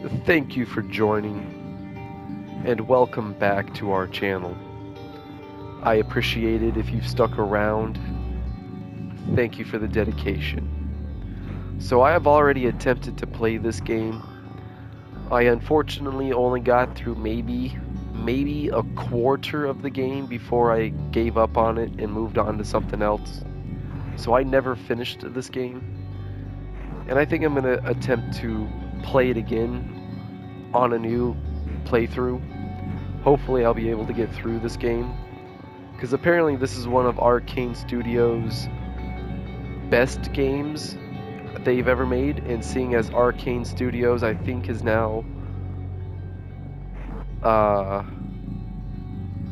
Thank you for joining and welcome back to our channel. I appreciate it if you've stuck around. Thank you for the dedication. So I have already attempted to play this game. I unfortunately only got through maybe a quarter of the game before I gave up on it and moved on to something else. So I never finished this game. And I think I'm going to attempt to play it again on a new playthrough. Hopefully I'll be able to get through this game, because apparently this is one of Arcane Studios' best games they've ever made, and seeing as Arcane Studios I think is now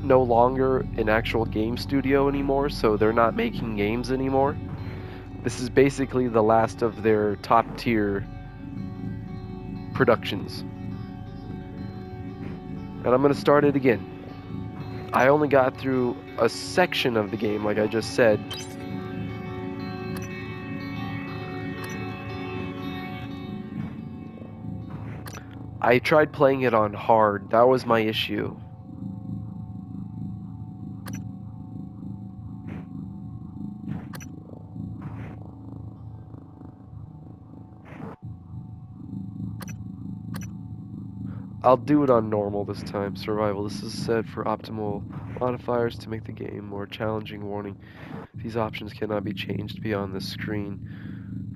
no longer an actual game studio anymore, so they're not making games anymore. This is basically the last of their top tier productions. And I'm going to start it again. I only got through a section of the game, like I just said. I tried playing it on hard. That was my issue. I'll do it on normal this time. Survival. This is set for optimal modifiers to make the game more challenging. Warning. These options cannot be changed beyond this screen.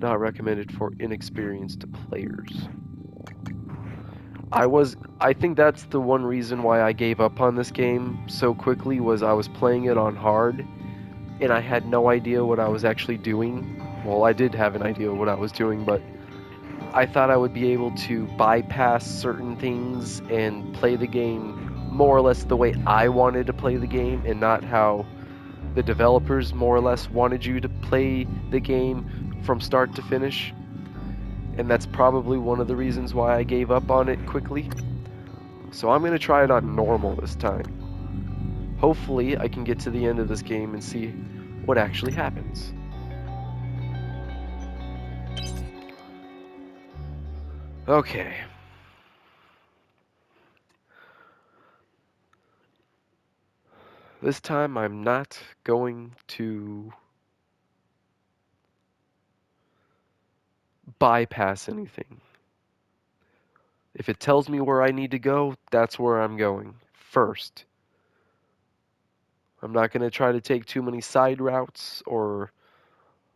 Not recommended for inexperienced players. I think that's the one reason why I gave up on this game so quickly, was I was playing it on hard and I had no idea what I was actually doing. Well, I did have an idea what I was doing, but I thought I would be able to bypass certain things and play the game more or less the way I wanted to play the game, and not how the developers more or less wanted you to play the game from start to finish. And that's probably one of the reasons why I gave up on it quickly. So I'm going to try it on normal this time. Hopefully I can get to the end of this game and see what actually happens. Okay. This time I'm not going to bypass anything. If it tells me where I need to go, that's where I'm going first. I'm not going to try to take too many side routes or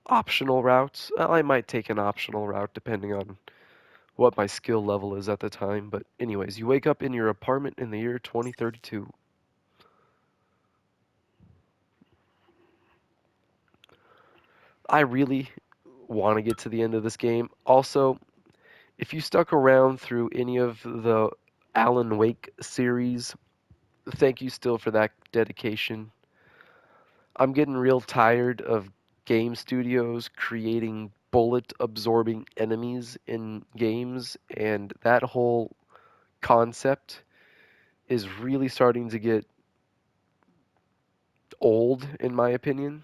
optional routes. Well, I might take an optional route depending on what my skill level is at the time. But anyways, you wake up in your apartment in the year 2032. I really want to get to the end of this game. Also, if you stuck around through any of the Alan Wake series, thank you still for that dedication. I'm getting real tired of game studios creating bullet absorbing enemies in games, and that whole concept is really starting to get old, in my opinion.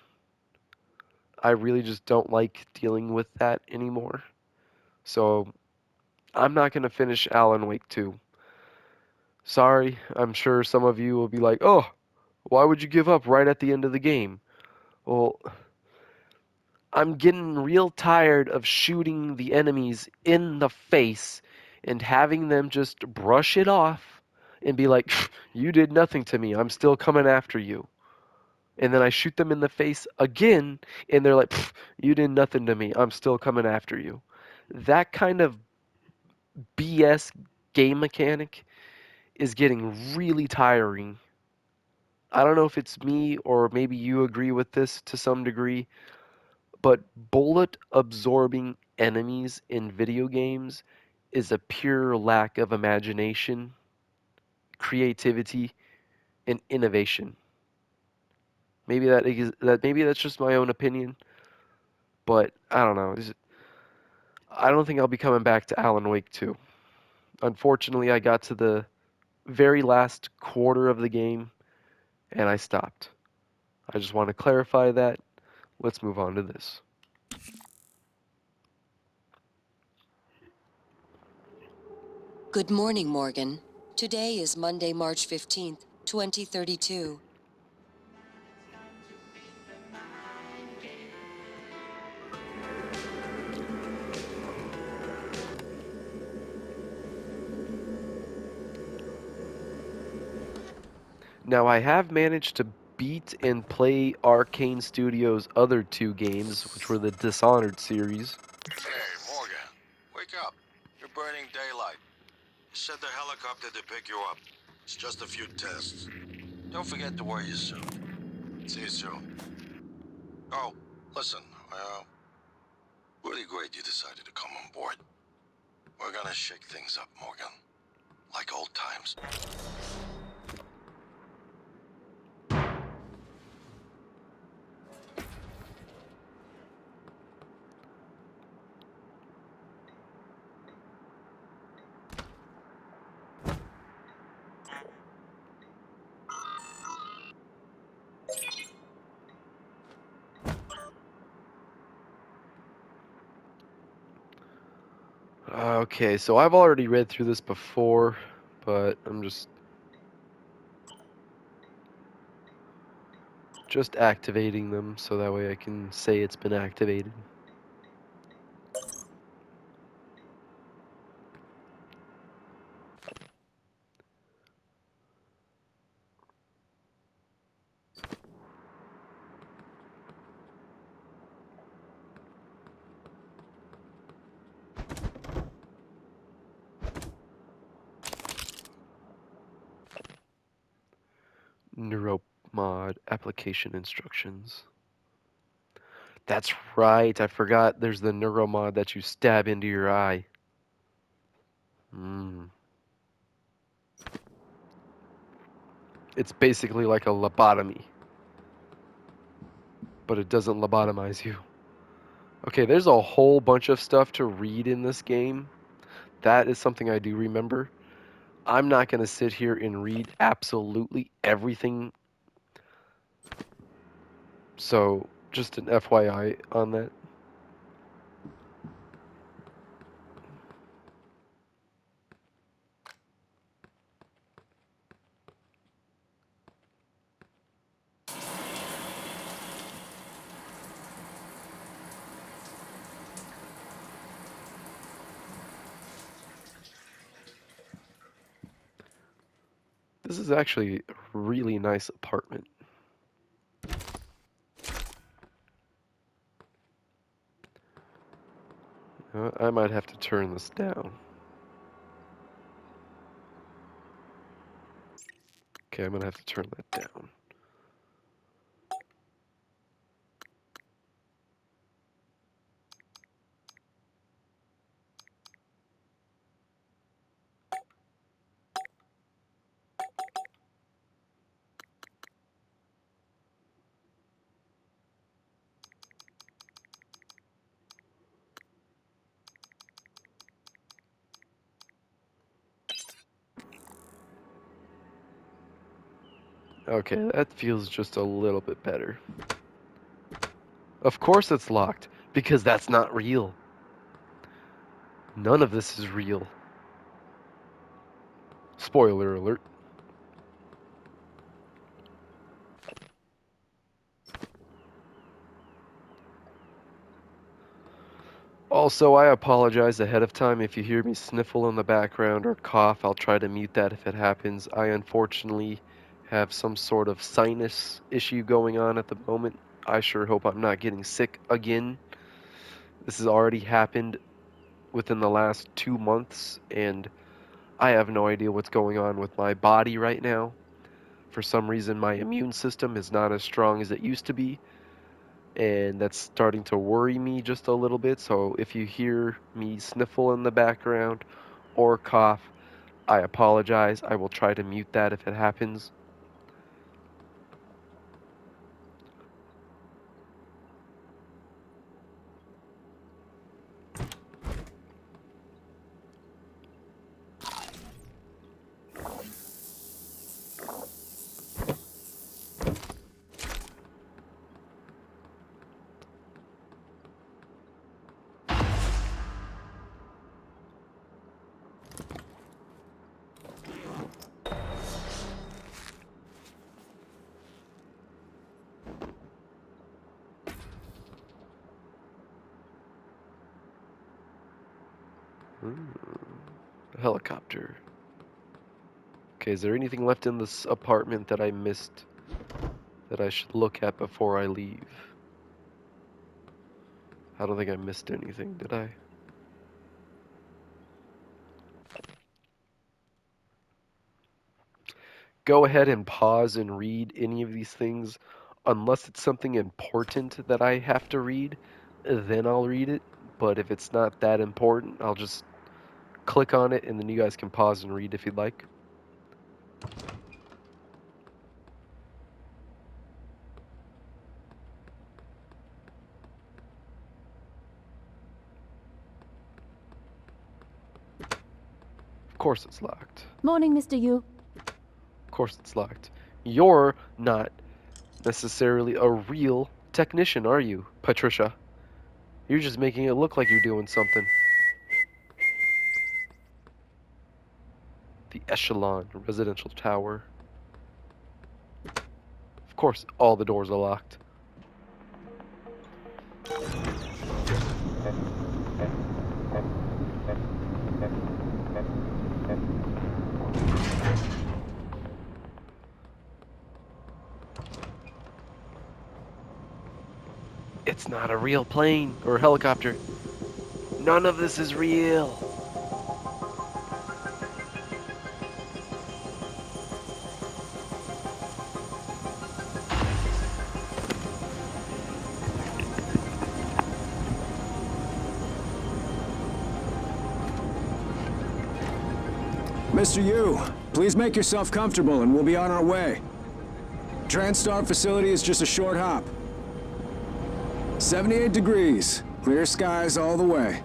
I really just don't like dealing with that anymore. So I'm not going to finish Alan Wake 2. Sorry, I'm sure some of you will be like, oh, why would you give up right at the end of the game? Well, I'm getting real tired of shooting the enemies in the face and having them just brush it off and be like, you did nothing to me, I'm still coming after you. And then I shoot them in the face again and they're like, you did nothing to me, I'm still coming after you. That kind of BS game mechanic is getting really tiring. I don't know if it's me or maybe you agree with this to some degree, but bullet absorbing enemies in video games is a pure lack of imagination, creativity, and innovation. Maybe that's just my own opinion, but I don't know. I don't think I'll be coming back to Alan Wake 2. Unfortunately, I got to the very last quarter of the game and I stopped. I just want to clarify that. Let's move on to this. Good morning, Morgan. Today is Monday, March 15th, 2032. Now, I have managed to beat and play Arcane Studios' other two games, which were the Dishonored series. Hey, Morgan. Wake up. You're burning daylight. Send the helicopter to pick you up. It's just a few tests. Don't forget to wear your suit. See you soon. Oh, listen. Really great you decided to come on board. We're gonna shake things up, Morgan. Like old times. Okay, so I've already read through this before, but I'm just activating them so that way I can say it's been activated. Neuromod application instructions. That's right, I forgot there's the Neuromod that you stab into your eye. It's basically like a lobotomy, but it doesn't lobotomize you. Okay, there's a whole bunch of stuff to read in this game. That is something I do remember. I'm not going to sit here and read absolutely everything. So, just an FYI on that. This is actually a really nice apartment. I might have to turn this down. Okay, I'm going to have to turn that down. Okay, that feels just a little bit better. Of course it's locked, because that's not real. None of this is real. Spoiler alert. Also, I apologize ahead of time if you hear me sniffle in the background or cough. I'll try to mute that if it happens. I unfortunately have some sort of sinus issue going on at the moment. I sure hope I'm not getting sick again. This has already happened within the last 2 months, and I have no idea what's going on with my body right now. For some reason, my immune system is not as strong as it used to be, and that's starting to worry me just a little bit. So if you hear me sniffle in the background or cough, I apologize. I will try to mute that if it happens. A helicopter. Okay, is there anything left in this apartment that I missed that I should look at before I leave? I don't think I missed anything, did I? Go ahead and pause and read any of these things unless it's something important that I have to read, then I'll read it. But if it's not that important, I'll just click on it and then you guys can pause and read if you'd like. Of course it's locked. Morning, Mr. Yu. Of course it's locked. You're not necessarily a real technician, are you, Patricia? You're just making it look like you're doing something. The Echelon residential tower. Of course, all the doors are locked. It's not a real plane or helicopter. None of this is real. Mr. Yu, please make yourself comfortable and we'll be on our way. TranStar facility is just a short hop. 78 degrees. Clear skies all the way.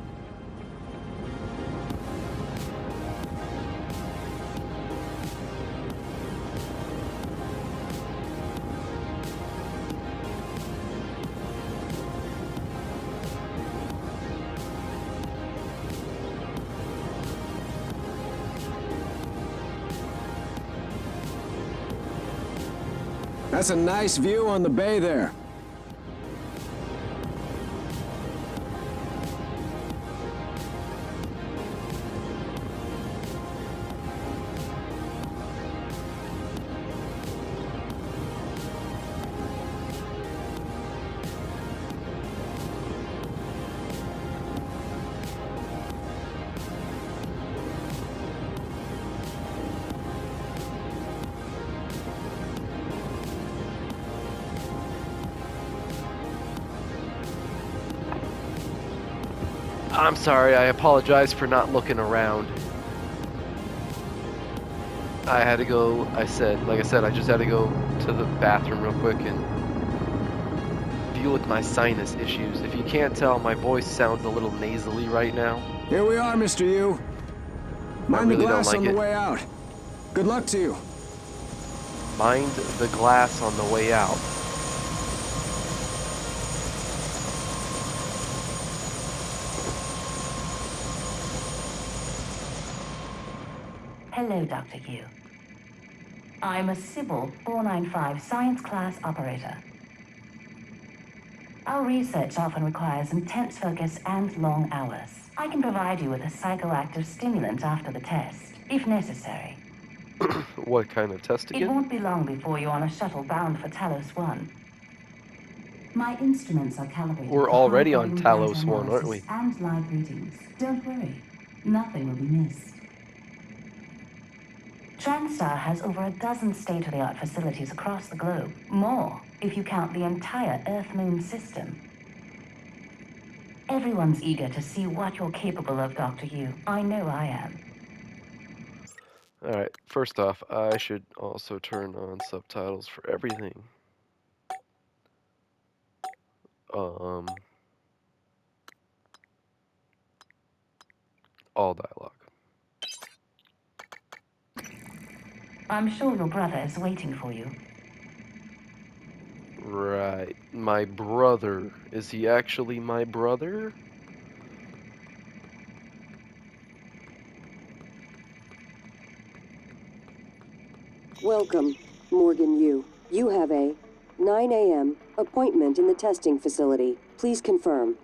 That's a nice view on the bay there. I'm sorry, I apologize for not looking around. I had to go, like I said, I just had to go to the bathroom real quick and deal with my sinus issues. If you can't tell, my voice sounds a little nasally right now. Here we are, Mr. Yu. Mind really the don't glass like on the it. way out. Good luck to you. Mind the glass on the way out. Hello, Dr. Yu. I'm a Sybil 495 science class operator. Our research often requires intense focus and long hours. I can provide you with a psychoactive stimulant after the test, if necessary. What kind of test It again? won't be long before you're on a shuttle bound for Talos 1. My instruments are calibrated We're for already on high-volume Talos data 1, aren't we? analysis and live readings. Don't worry, nothing will be missed. TranStar has over a dozen state-of-the-art facilities across the globe. More, if you count the entire Earth-Moon system. Everyone's eager to see what you're capable of, Dr. Yu. I know I am. Alright, first off, I should also turn on subtitles for everything. All dialogue. I'm sure your brother is waiting for you. Right. My brother. Is he actually my brother? Welcome, Morgan Yu. You have a 9 a.m. appointment in the testing facility. Please confirm.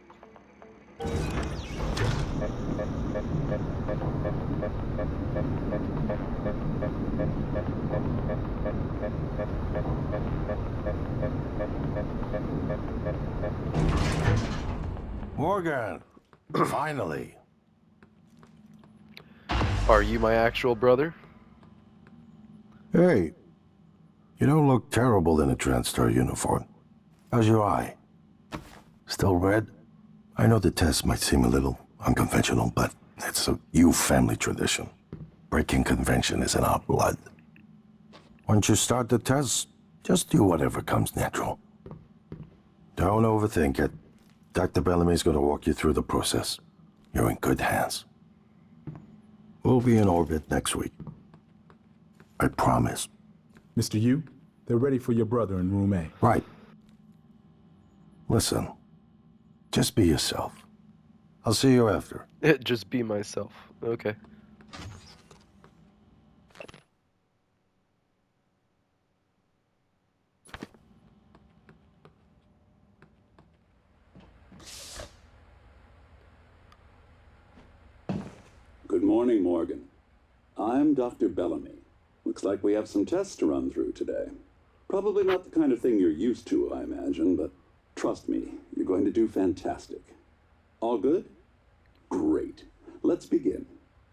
Morgan! Finally. Are you my actual brother? Hey, you don't look terrible in a TranStar uniform. How's your eye? Still red? I know the test might seem a little unconventional, but it's a you family tradition. Breaking convention is in our blood. Once you start the test, just do whatever comes natural. Don't overthink it. Dr. Bellamy's gonna walk you through the process. You're in good hands. We'll be in orbit next week. I promise. Mr. Yu, they're ready for your brother in room A. Right. Listen, just be yourself. I'll see you after. Just be myself. Okay. Good morning, Morgan. I'm Dr. Bellamy. Looks like we have some tests to run through today. Probably not the kind of thing you're used to, I imagine, but trust me, you're going to do fantastic. All good? Great. Let's begin.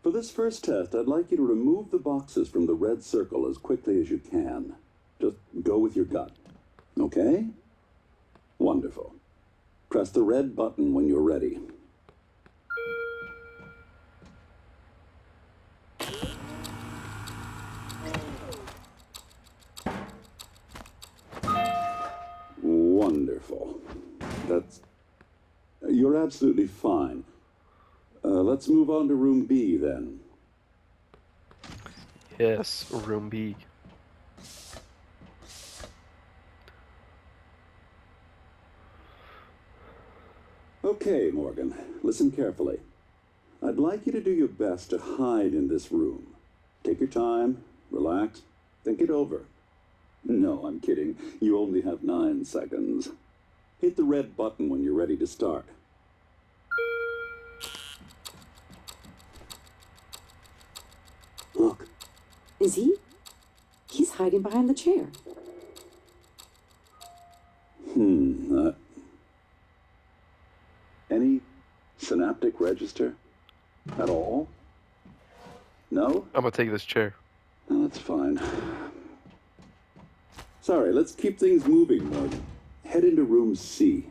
For this first test, I'd like you to remove the boxes from the red circle as quickly as you can. Just go with your gut. Okay? Wonderful. Press the red button when you're ready. Wonderful. You're absolutely fine. Let's move on to room B then. Yes, room B. Okay, Morgan, listen carefully. I'd like you to do your best to hide in this room. Take your time, relax, think it over. No, I'm kidding. You only have 9 seconds. Hit the red button when you're ready to start. Look. Is he? He's hiding behind the chair. Any synaptic register? At all? No? I'm gonna take this chair. No, that's fine. Sorry, let's keep things moving, Morgan. Head into room C.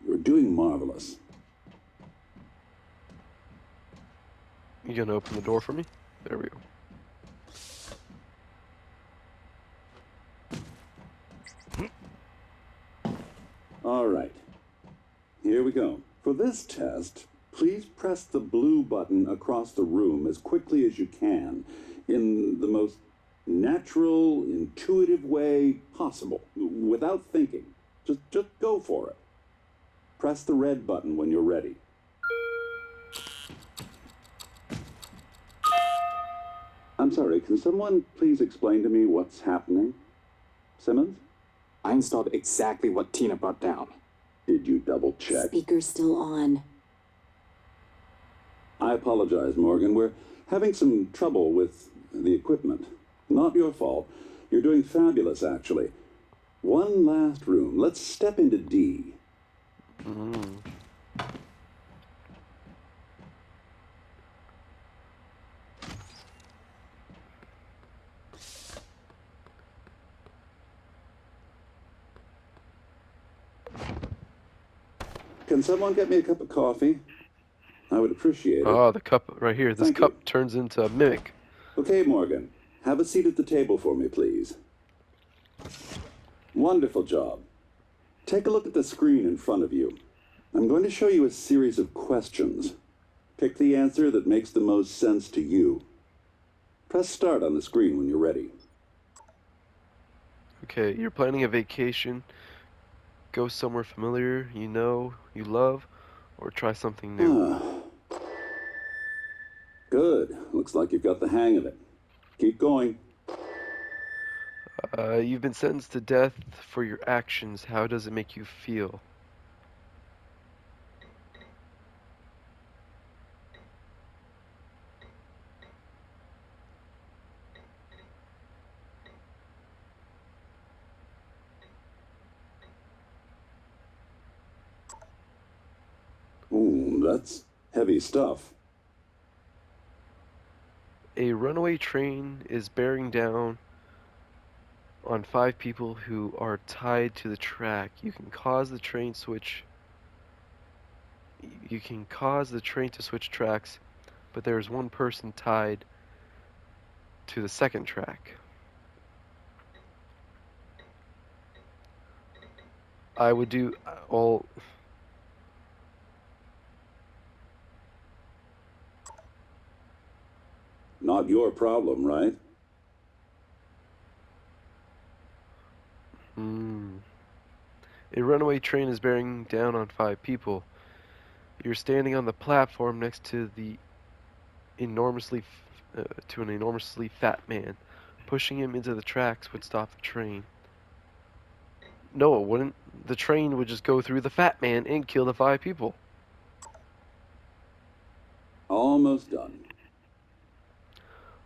You're doing marvelous. You gonna open the door for me? There we go. All right. Here we go. For this test, please press the blue button across the room as quickly as you can in the most natural, intuitive way possible, without thinking. Just go for it. Press the red button when you're ready. I'm sorry, can someone please explain to me what's happening? Simmons? I installed exactly what Tina brought down. Did you double check? Speaker's still on. I apologize, Morgan. We're having some trouble with the equipment. Not your fault. You're doing fabulous, actually. One last room. Let's step into D. Can someone get me a cup of coffee? I would appreciate it. Oh, the cup right here. This Thank cup you. turns into a mimic. Okay, Morgan. Have a seat at the table for me, please. Wonderful job. Take a look at the screen in front of you. I'm going to show you a series of questions. Pick the answer that makes the most sense to you. Press start on the screen when you're ready. Okay, you're planning a vacation. Go somewhere familiar, you know, you love, or try something new. Good. Looks like you've got the hang of it. Keep going. You've been sentenced to death for your actions. How does it make you feel? Oh, that's heavy stuff. A runaway train is bearing down on 5 people who are tied to the track. You can cause the train to switch tracks, but there is one person tied to the second track. I would do all. Not your problem, right? A runaway train is bearing down on 5 people. You're standing on the platform next to an enormously fat man. Pushing him into the tracks would stop the train. No, it wouldn't. The train would just go through the fat man and kill the 5 people. Almost done.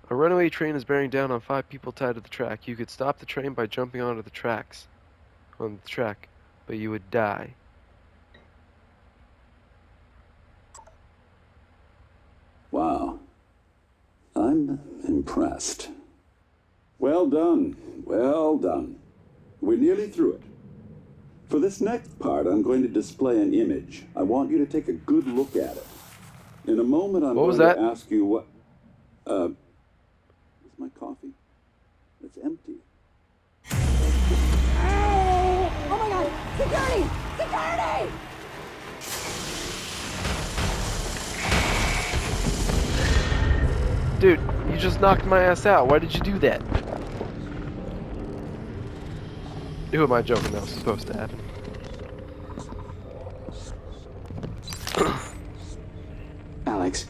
A runaway train is bearing down on 5 people tied to the track. You could stop the train by jumping onto the track, but you would die. Wow. I'm impressed. Well done. Well done. We're nearly through it. For this next part, I'm going to display an image. I want you to take a good look at it. In a moment, I'm going to ask you what... is my coffee? It's empty. Oh my god! Security! Security! Dude, you just knocked my ass out. Why did you do that? Who am I joking that was supposed to happen? Alex,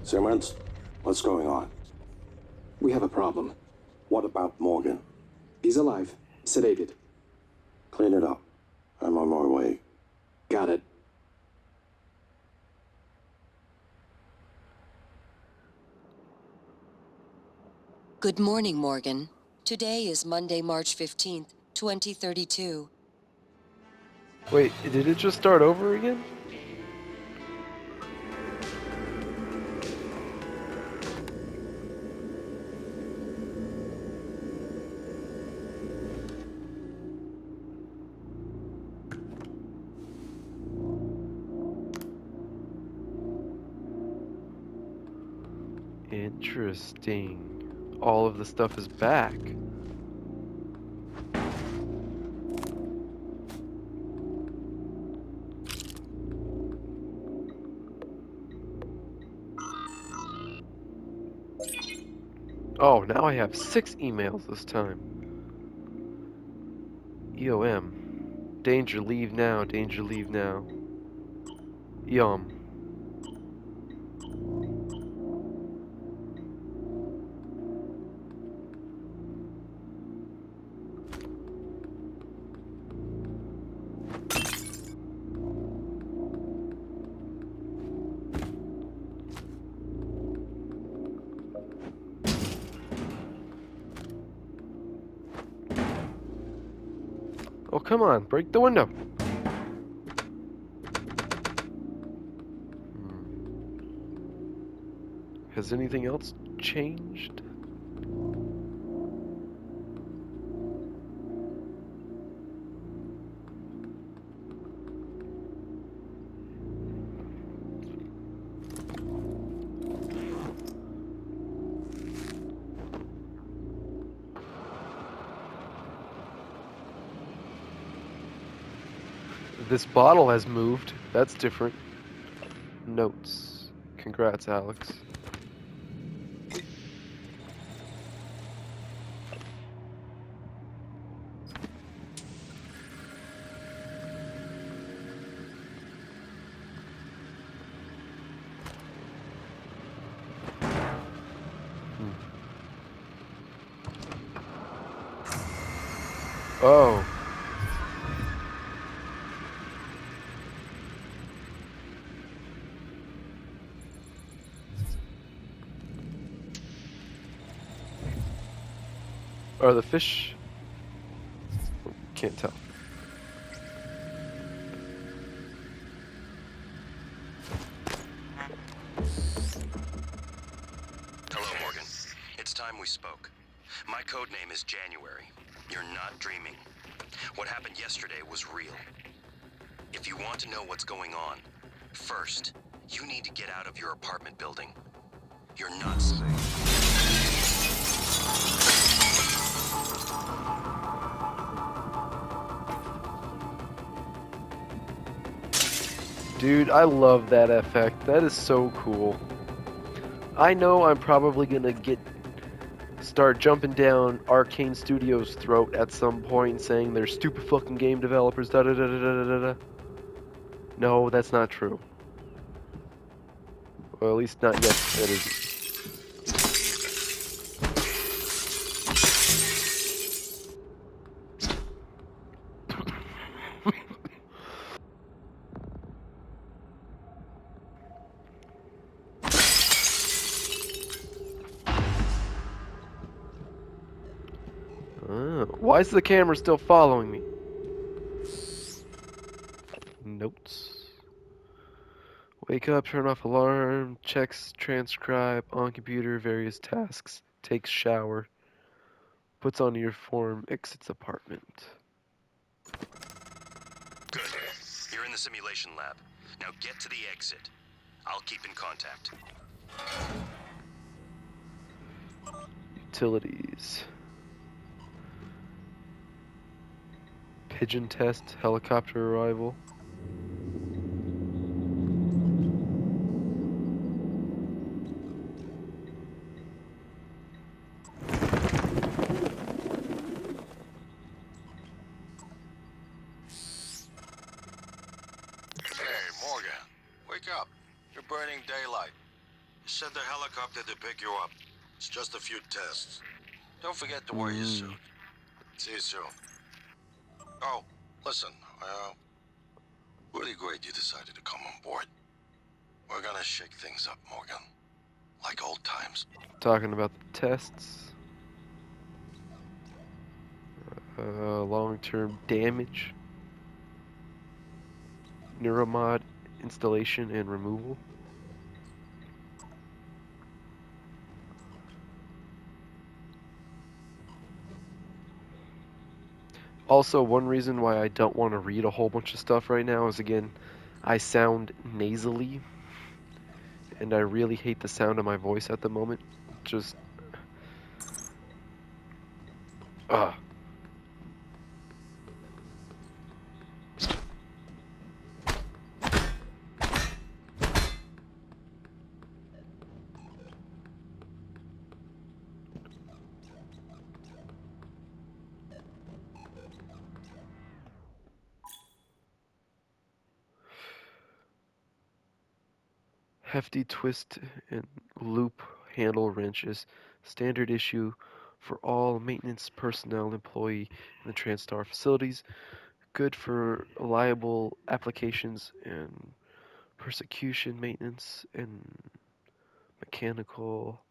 Simmons, what's going on? we have a problem. What about Morgan? He's alive, sedated. Clean it up. I'm on my way. Got it. Good morning, Morgan. Today is Monday, March 15th, 2032. Wait, did it just start over again? Interesting. All of the stuff is back. Oh, now I have 6 emails this time. EOM. Danger, leave now. Danger, leave now. Yum. Oh, come on, break the window. Has anything else changed? This bottle has moved. That's different. Notes. Congrats, Alex. Oh. Are the fish? Can't tell. last time we spoke. My code name is January. You're not dreaming. What happened yesterday was real. If you want to know what's going on, first, you need to get out of your apartment building. You're not safe. Dude, I love that effect. That is so cool. I know I'm probably gonna start jumping down Arcane Studios' throat at some point saying they're stupid fucking game developers, da da da da da da da. No, that's not true. Well, at least not yet, that isn't. Oh, why is the camera still following me? Notes. Wake up, turn off alarm, checks, transcribe, on computer, various tasks, takes shower, puts on uniform, exits apartment. Good. You're in the simulation lab. Now get to the exit. I'll keep in contact. Utilities. Pigeon test, helicopter arrival. Hey, Morgan. Wake up. You're burning daylight. Send the helicopter to pick you up. It's just a few tests. Don't forget to wear your suit. See you soon. Oh, listen. Really great you decided to come on board. We're gonna shake things up, Morgan. Like old times. Talking about the tests. Long-term damage. Neuromod installation and removal. Also, one reason why I don't want to read a whole bunch of stuff right now is, again, I sound nasally, and I really hate the sound of my voice at the moment. Just, ugh. Hefty twist and loop handle wrenches, standard issue for all maintenance personnel employee in the TranStar facilities. Good for reliable applications and persecution maintenance and mechanical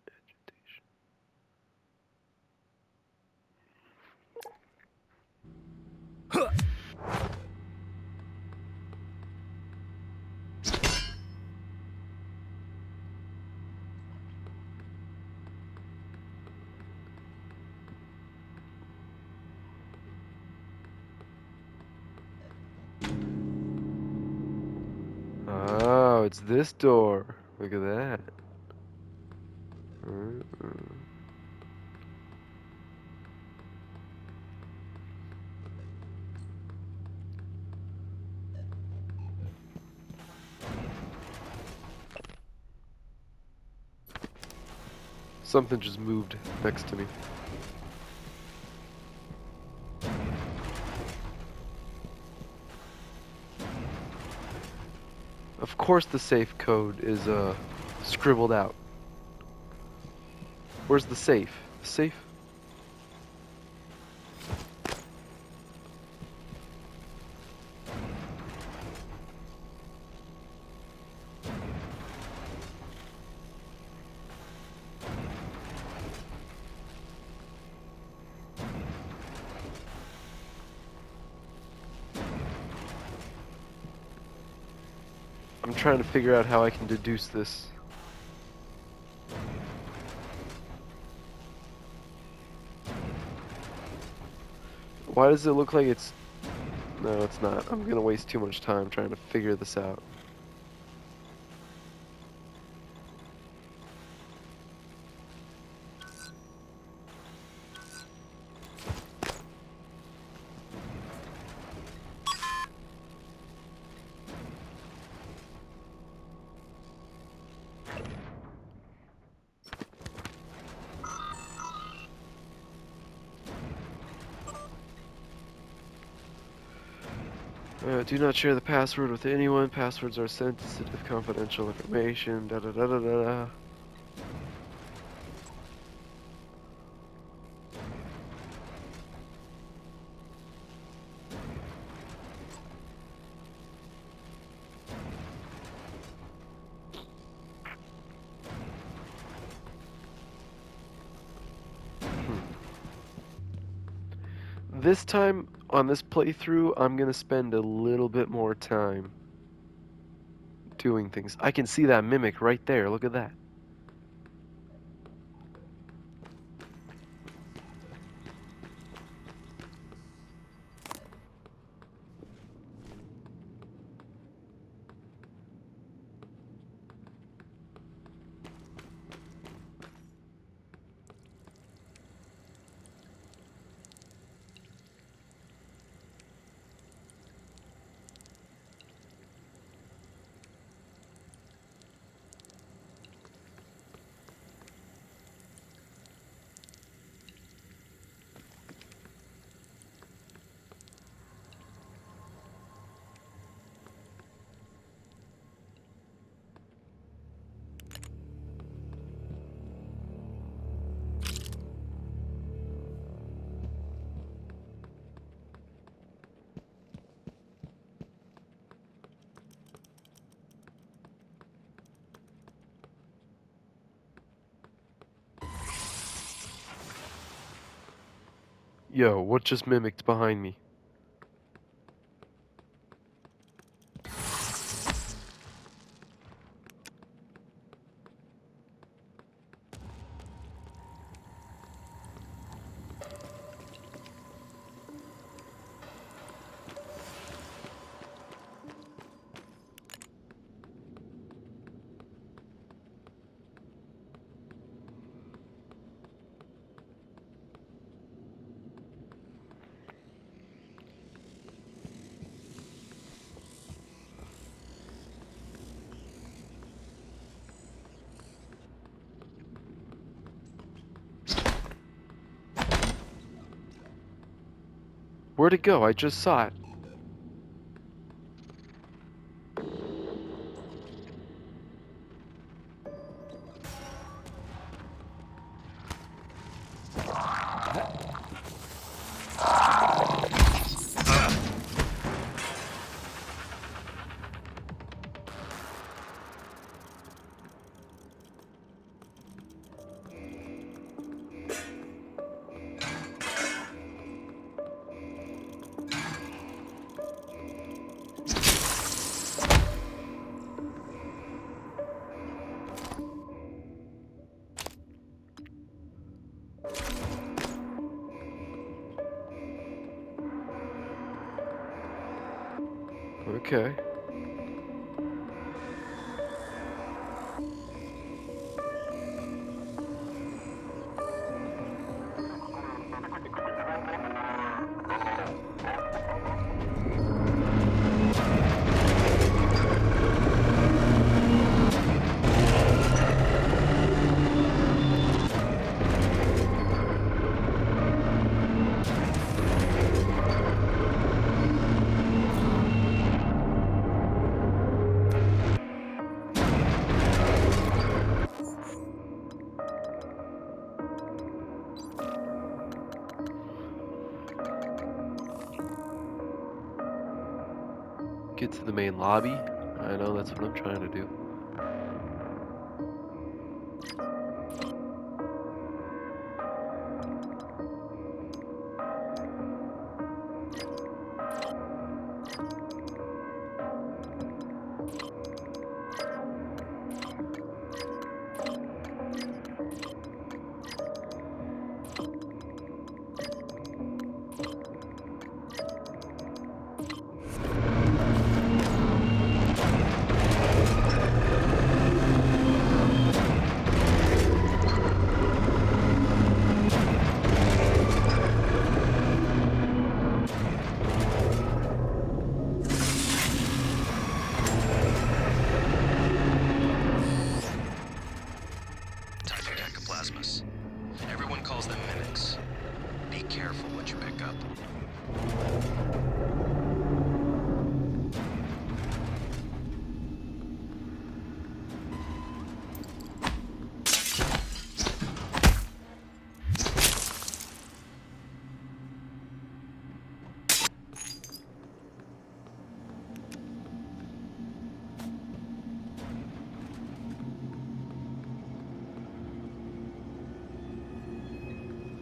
agitation. Oh, it's this door. Look at that. Something just moved next to me. Of course the safe code is scribbled out. Where's the safe? The safe? I'm I'm trying to figure out how I can deduce this. Why does it look like it's... No, it's not. I'm gonna waste too much time trying to figure this out. Do not share the password with anyone. Passwords are sensitive, confidential information. Da da da da da da. This time, on this playthrough, I'm gonna spend a little bit more time doing things. I can see that mimic right there. Look at that. Yo, what just mimicked behind me? Where'd it go? I just saw it. Okay. Get to the main lobby. I know that's what I'm trying to do. us. Everyone calls them mimics. Be careful what you pick up.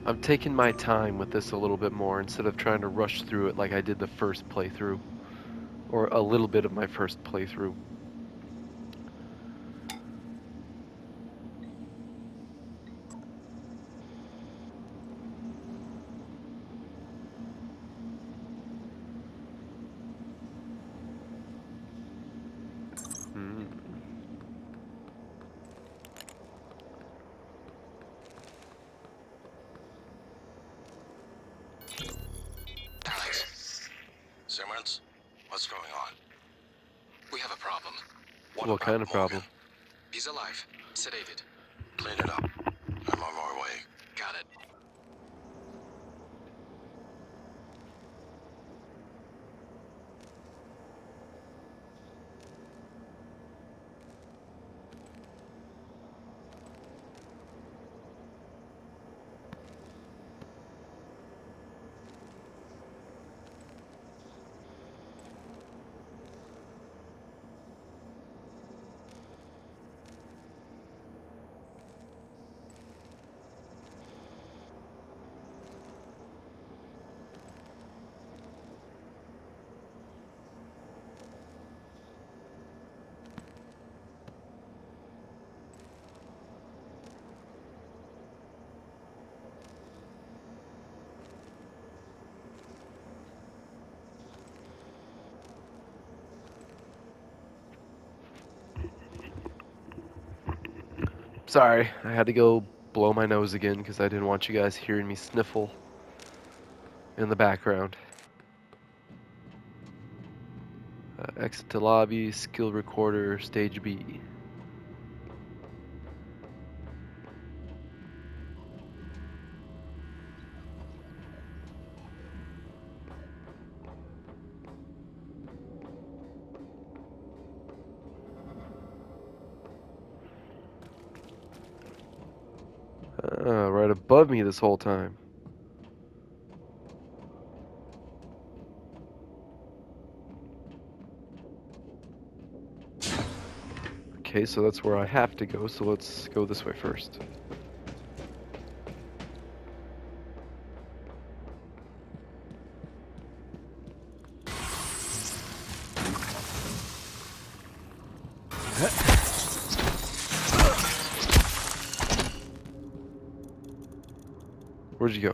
I'm taking my time with this a little bit more instead of trying to rush through it like I did the first playthrough. Or a little bit of my first playthrough. Alex. Simmons, what's going on? We have a problem. What kind of problem? He's alive. Sedated. Clean it up. I'm on my way. Got it. Sorry, I had to go blow my nose again because I didn't want you guys hearing me sniffle in the background. Exit to lobby, skill recorder, stage B. Right above me this whole time. Okay, so that's where I have to go, so let's go this way first. Where'd you go?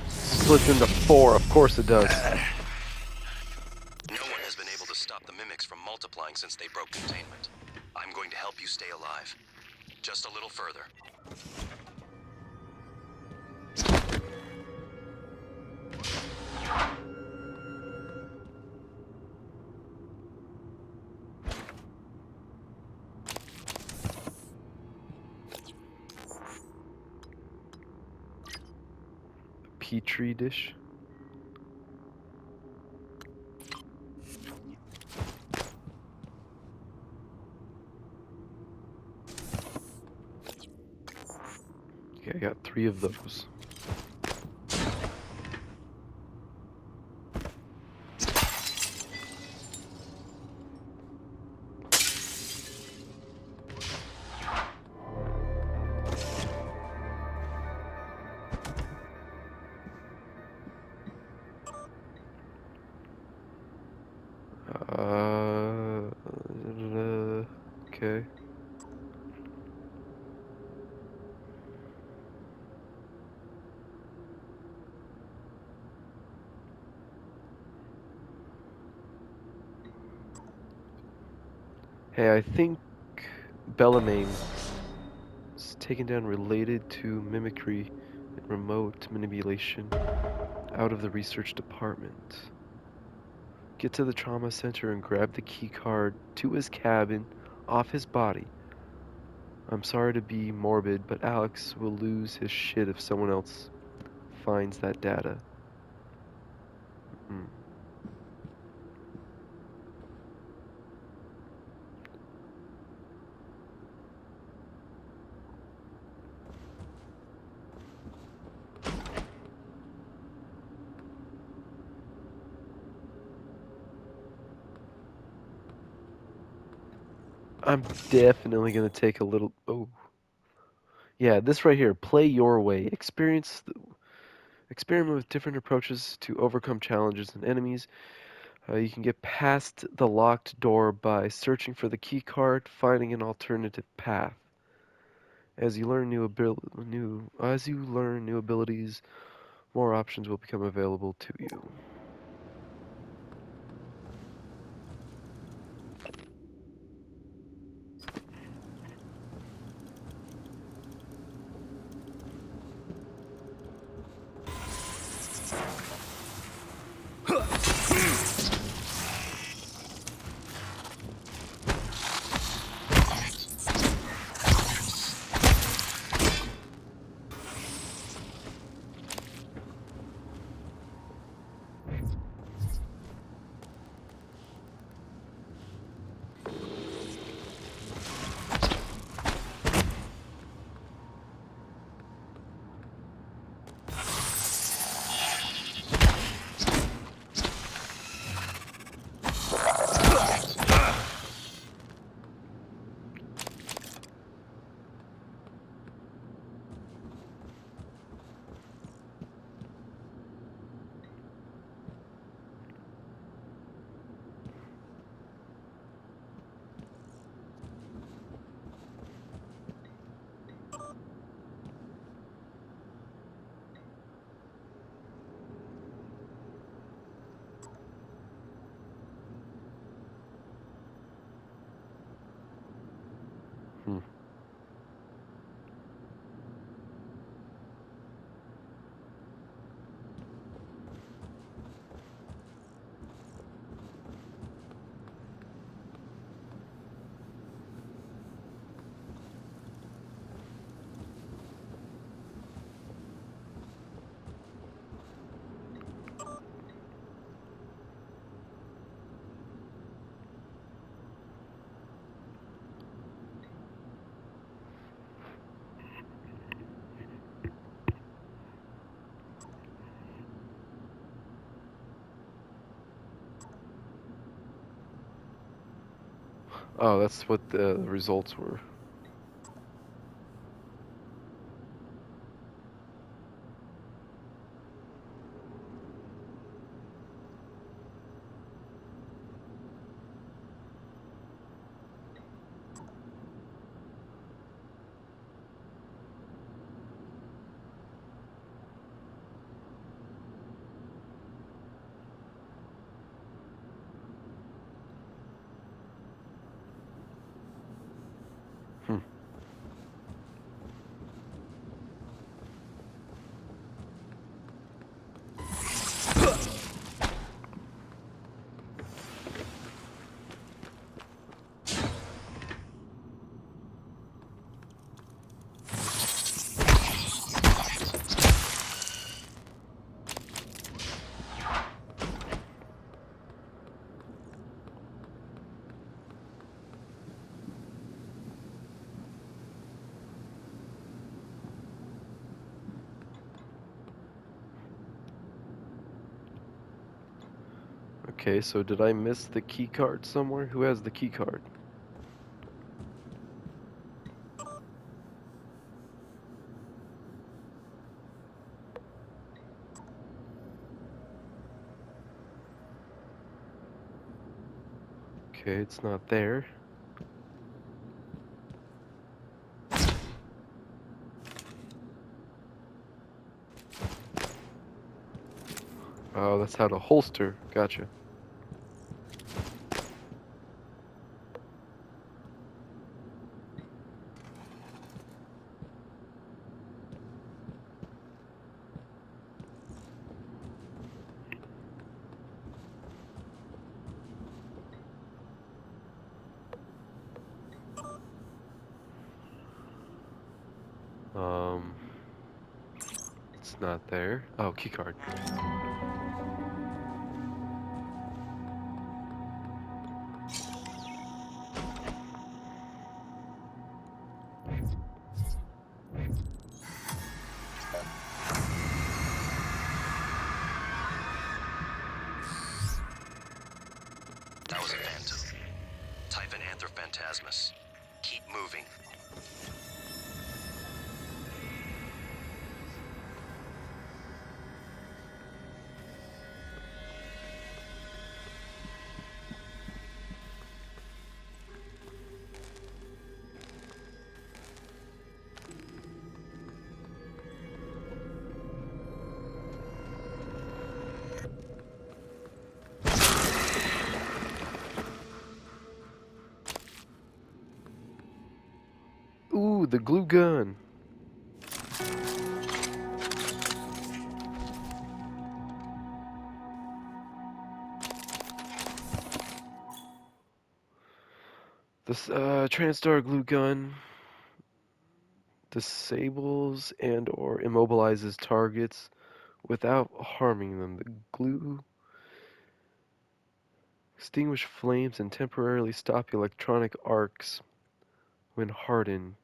Splits into 4, of course it does. No one has been able to stop the mimics from multiplying since they broke containment. I'm going to help you stay alive. Just a little further. Petri dish. Okay, I got 3 of those. Uh, okay. Hey, I think Bellarmine is taken down related to mimicry and remote manipulation out of the research department. Get to the trauma center and grab the key card to his cabin off his body. I'm sorry to be morbid, but Alex will lose his shit if someone else finds that data. Hmm. I'm definitely gonna take a little. Oh, yeah, this right here. Play your way. Experiment with different approaches to overcome challenges and enemies. You can get past the locked door by searching for the key card, finding an alternative path. As you learn new abilities, more options will become available to you. Hmm. Oh, that's what the results were. Hmm. Okay, so did I miss the key card somewhere? Who has the key card? Okay, it's not there. Oh, that's how to holster. Gotcha. Um, it's not there. Oh, keycard. That was a phantom. Type in Anthrophantasmus. Keep moving. Ooh, the glue gun. This TranStar glue gun disables and or immobilizes targets without harming them. The glue extinguish flames and temporarily stop electronic arcs when hardened.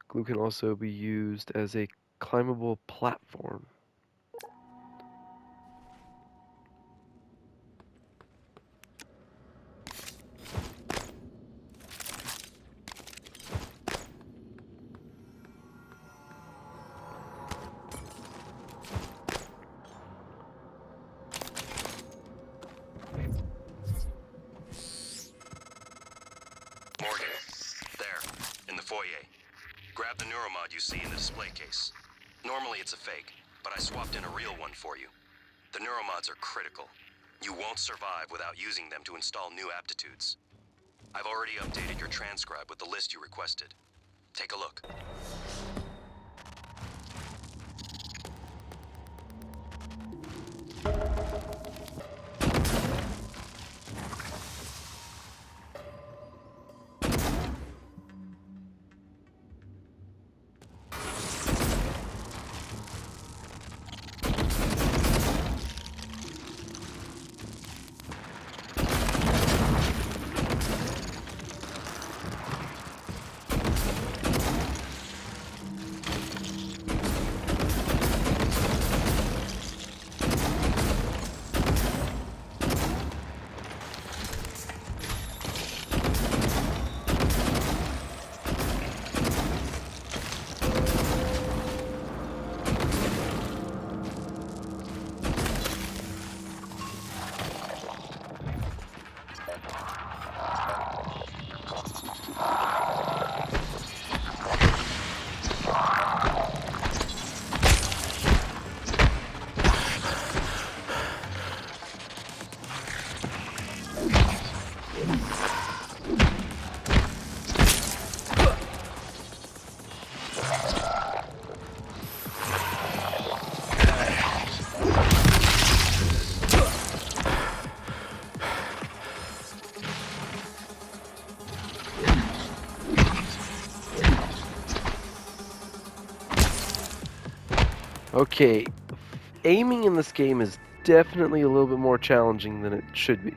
Glue can also be used as a climbable platform. Morgan, there, in the foyer. Grab the neuromod you see in the display case. Normally it's a fake, but I swapped in a real one for you. The neuromods are critical. You won't survive without using them to install new aptitudes. I've already updated your transcribe with the list you requested. Take a look. Okay, aiming in this game is definitely a little bit more challenging than it should be.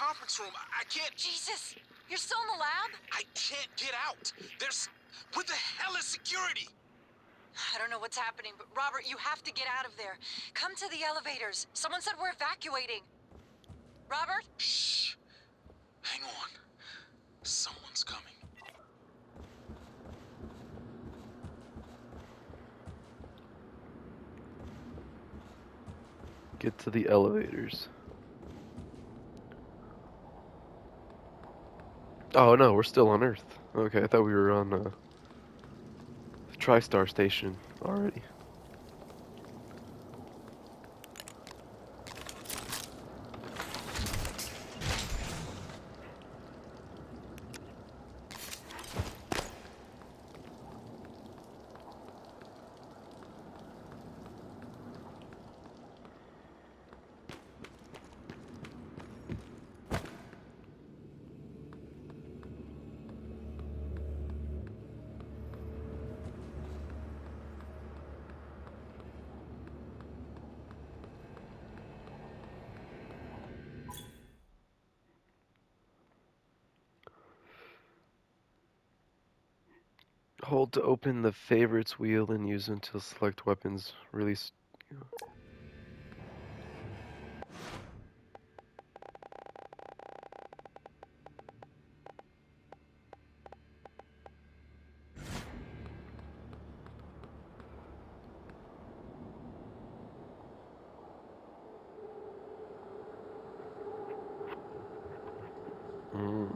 conference room. I can't... Jesus! You're still in the lab? I can't get out. There's... What the hell is security? I don't know what's happening, but Robert, you have to get out of there. Come to the elevators. Someone said we're evacuating. Robert? Shh. Hang on. Someone's coming. Get to the elevators. Oh no, we're still on Earth. Okay, I thought we were on the TriStar station already. Hold to open the favorites wheel and use until select weapons release. Mm.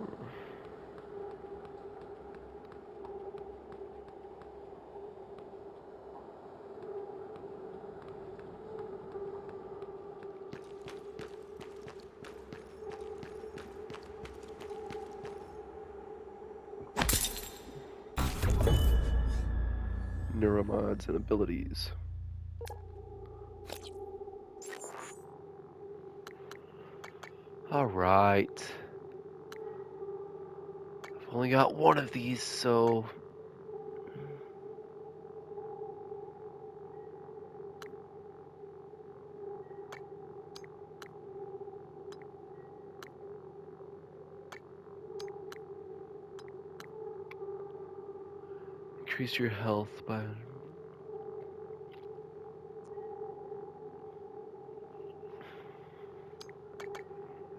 Neuromods and abilities. Alright. I've only got one of these, so... Increase your health by...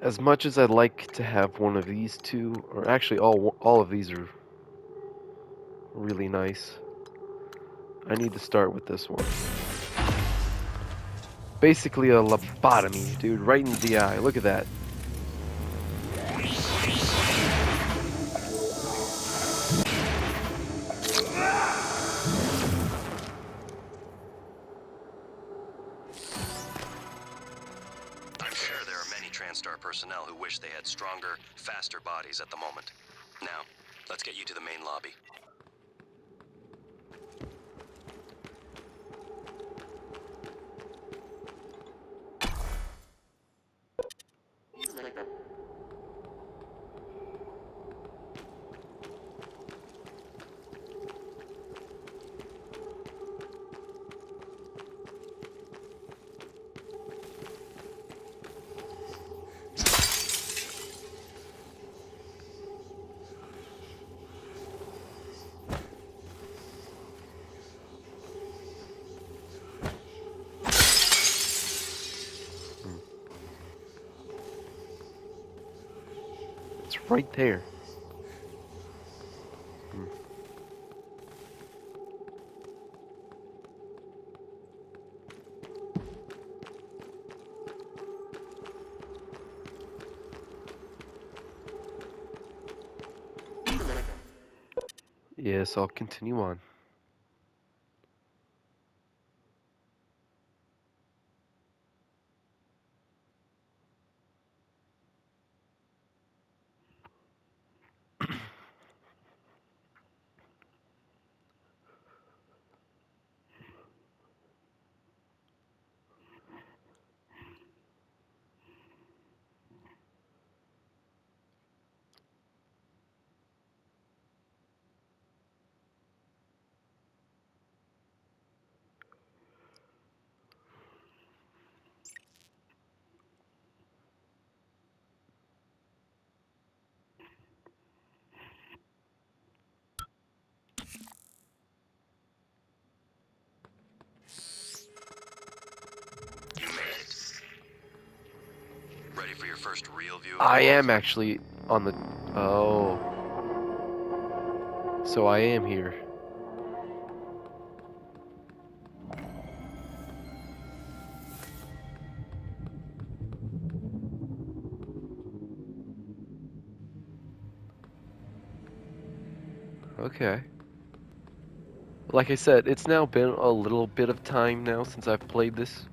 As much as I'd like to have one of these two, or actually all of these are really nice, I need to start with this one. Basically a lobotomy, dude, right in the eye. Look at that. I'm sure there are many TranStar personnel who wish they had stronger, faster bodies at the moment. Now, let's get you to the main lobby. It's right there. Yes, I'll continue on. first real view of I the am world? actually on the... Oh. So I am here. Okay. Like I said, it's now been a little bit of time now since I've played this.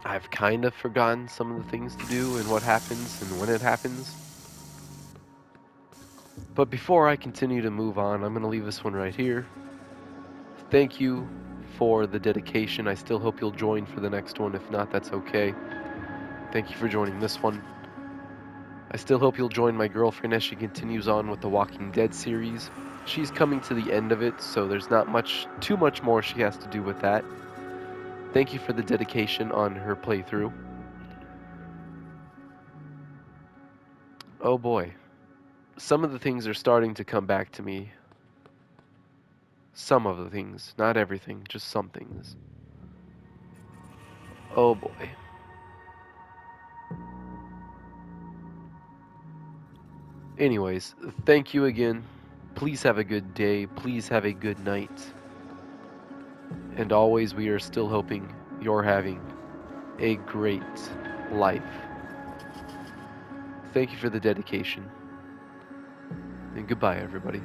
I've kind of forgotten some of the things to do and what happens and when it happens. But before I continue to move on, I'm going to leave this one right here. Thank you for the dedication. I still hope you'll join for the next one. If not, that's okay. Thank you for joining this one. I still hope you'll join my girlfriend as she continues on with the Walking Dead series. She's coming to the end of it, so there's not too much more she has to do with that. Thank you for the dedication on her playthrough. Oh boy. Some of the things are starting to come back to me. Some of the things, not everything, just some things. Oh boy. Anyways, thank you again. Please have a good day. Please have a good night. And always, we are still hoping you're having a great life. Thank you for the dedication. And goodbye, everybody.